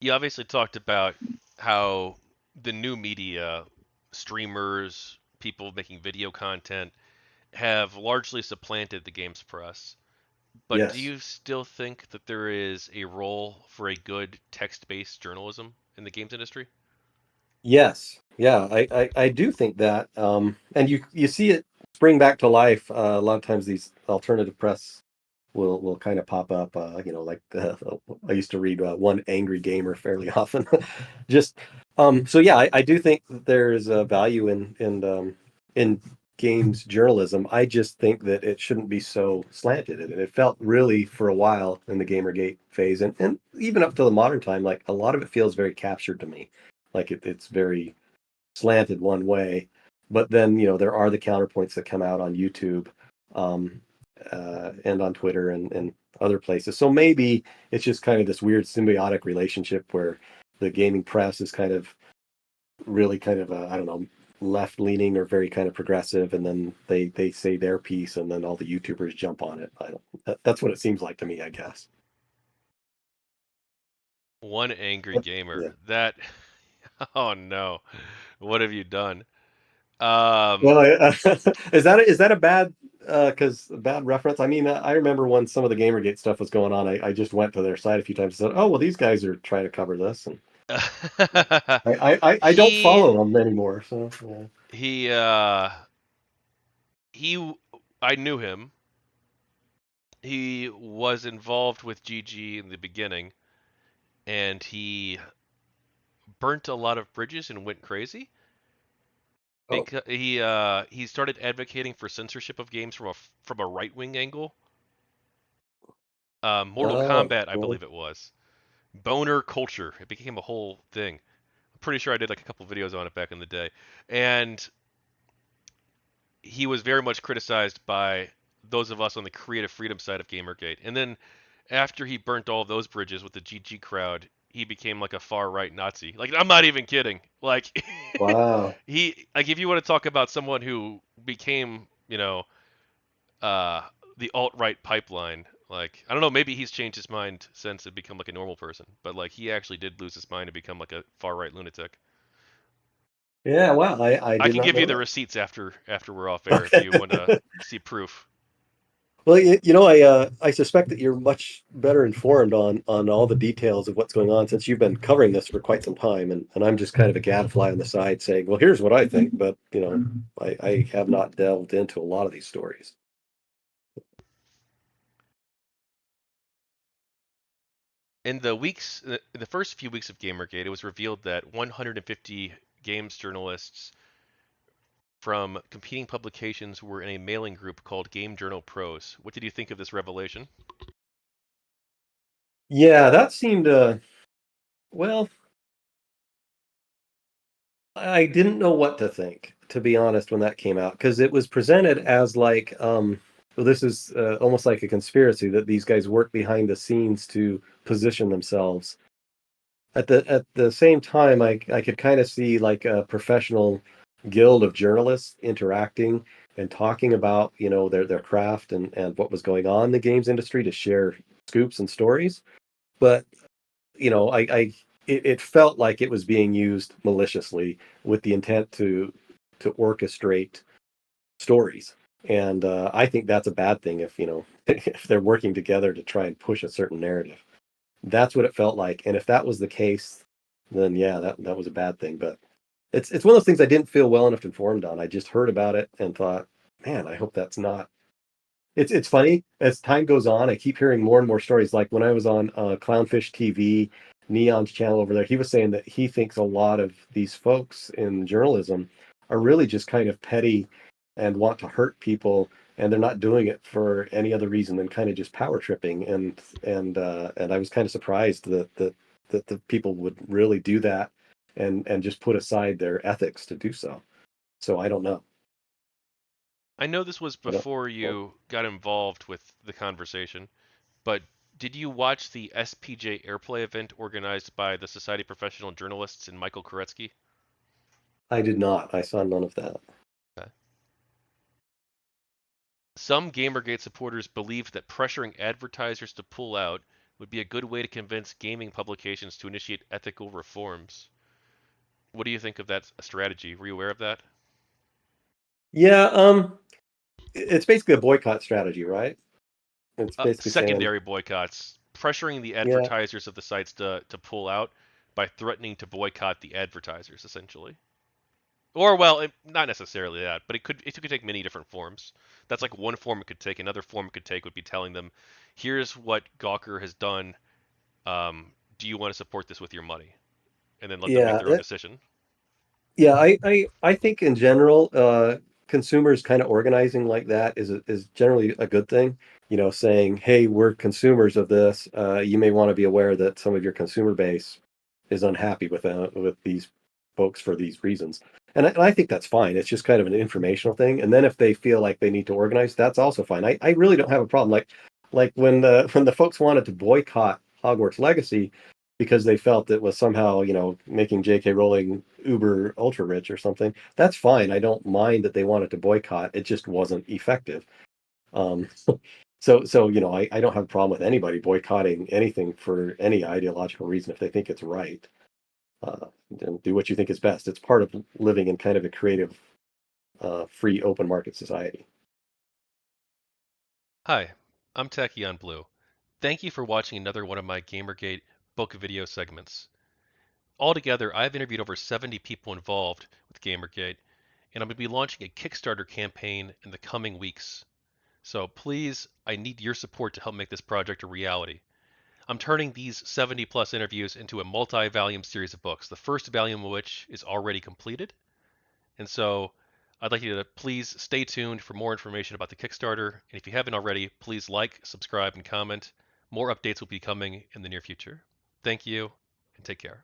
You obviously talked about how the new media, streamers, people making video content, have largely supplanted the games press. But do Yes. you still think that there is a role for a good text-based journalism in the games industry? Yes. Yeah, I do think that. And you see it spring back to life. A lot of times these alternative press will kind of pop up. Like I used to read One Angry Gamer fairly often. Just so yeah, I do think that there's a value in games journalism. I just think that it shouldn't be so slanted. And it felt really for a while in the GamerGate phase, and even up to the modern time, like a lot of it feels very captured to me. Like it's very slanted one way. But then, there are the counterpoints that come out on YouTube, um, and on Twitter and other places. So maybe it's just kind of this weird symbiotic relationship where the gaming press is kind of really kind of, I don't know, left leaning or very kind of progressive. And then they say their piece and then all the YouTubers jump on it. That's what it seems like to me, I guess. One angry But, yeah. gamer. That, oh no, what have you done? Um, Well, is that a bad because bad reference? I mean, I remember when some of the GamerGate stuff was going on, I just went to their site a few times and said, "Oh, well, these guys are trying to cover this," and I don't he follow them anymore. So yeah. he he I knew him. He was involved with GG in the beginning, and he burnt a lot of bridges and went crazy Oh, because he started advocating for censorship of games from a right wing angle. Mortal oh, Kombat, I well, believe it was. Boner culture. It became a whole thing. I'm pretty sure I did like a couple videos on it back in the day, and he was very much criticized by those of us on the creative freedom side of Gamergate. And then after he burnt all of those bridges with the GG crowd, he became like a far right Nazi. Like I'm not even kidding. Like wow. if you want to talk about someone who became, uh the alt right pipeline, like I don't know, maybe he's changed his mind since and become like a normal person, but like he actually did lose his mind and become like a far right lunatic. Yeah, wow. I I did can not give you know the that. receipts after we're off air if Okay. you want to see proof. Well, I suspect that you're much better informed on all the details of what's going on since you've been covering this for quite some time, and I'm just kind of a gadfly on the side saying, well, here's what I think, but I have not delved into a lot of these stories. In the first few weeks of Gamergate, it was revealed that 150 games journalists from competing publications were in a mailing group called GameJournoPros. What did you think of this revelation? Yeah, that seemed well, I didn't know what to think, to be honest, when that came out, because it was presented as like, well, this is almost like a conspiracy that these guys work behind the scenes to position themselves. At the same time, I could kind of see like a professional guild of journalists interacting and talking about, their craft and what was going on in the games industry to share scoops and stories. But it felt like it was being used maliciously with the intent to orchestrate stories. And I think that's a bad thing if if they're working together to try and push a certain narrative. That's what it felt like. And if that was the case, then yeah, that was a bad thing. But it's one of those things I didn't feel well enough informed on. I just heard about it and thought, man, I hope that's not. It's funny as time goes on. I keep hearing more and more stories. Like when I was on Clownfish TV, Neon's channel over there, he was saying that he thinks a lot of these folks in journalism are really just kind of petty and want to hurt people, and they're not doing it for any other reason than kind of just power tripping. And I was kind of surprised that the people would really do that and just put aside their ethics to do so. So I don't know. I know this was I don't. before you got involved with the conversation, but did you watch the SPJ Airplay event organized by the Society of Professional Journalists and Michael Koretsky? I did not. I saw none of that. Okay. Some Gamergate supporters believed that pressuring advertisers to pull out would be a good way to convince gaming publications to initiate ethical reforms. What do you think of that strategy? Were you aware of that? Yeah, it's basically a boycott strategy, right? It's basically saying, Secondary boycotts, pressuring the yeah, advertisers of the sites to pull out by threatening to boycott the advertisers, essentially. Or well, not necessarily that, but it could take many different forms. That's like one form it could take. Another form it could take would be telling them, "Here's what Gawker has done. Do you want to support this with your money?" And then let them make yeah, their own decision. yeah. I think in general, consumers kind of organizing like that is generally a good thing. You know, saying, "Hey, we're consumers of this. You may want to be aware that some of your consumer base is unhappy with these folks for these reasons." And I think that's fine. It's just kind of an informational thing. And then if they feel like they need to organize, that's also fine. I really don't have a problem. Like when the folks wanted to boycott Hogwarts Legacy because they felt it was somehow, making J.K. Rowling uber ultra rich or something. That's fine. I don't mind that they wanted to boycott. It just wasn't effective. Um, so I don't have a problem with anybody boycotting anything for any ideological reason if they think it's right. And do what you think is best. It's part of living in kind of a creative, free, open market society. Hi, I'm Tachyon Blue. Thank you for watching another one of my GamerGate book video segments. Altogether, I've interviewed over 70 people involved with GamerGate, and I'm going to be launching a Kickstarter campaign in the coming weeks. So please, I need your support to help make this project a reality. I'm turning these 70 plus interviews into a multi-volume series of books, the first volume of which is already completed. And so I'd like you to please stay tuned for more information about the Kickstarter. And if you haven't already, please like, subscribe, and comment. More updates will be coming in the near future. Thank you, and take care.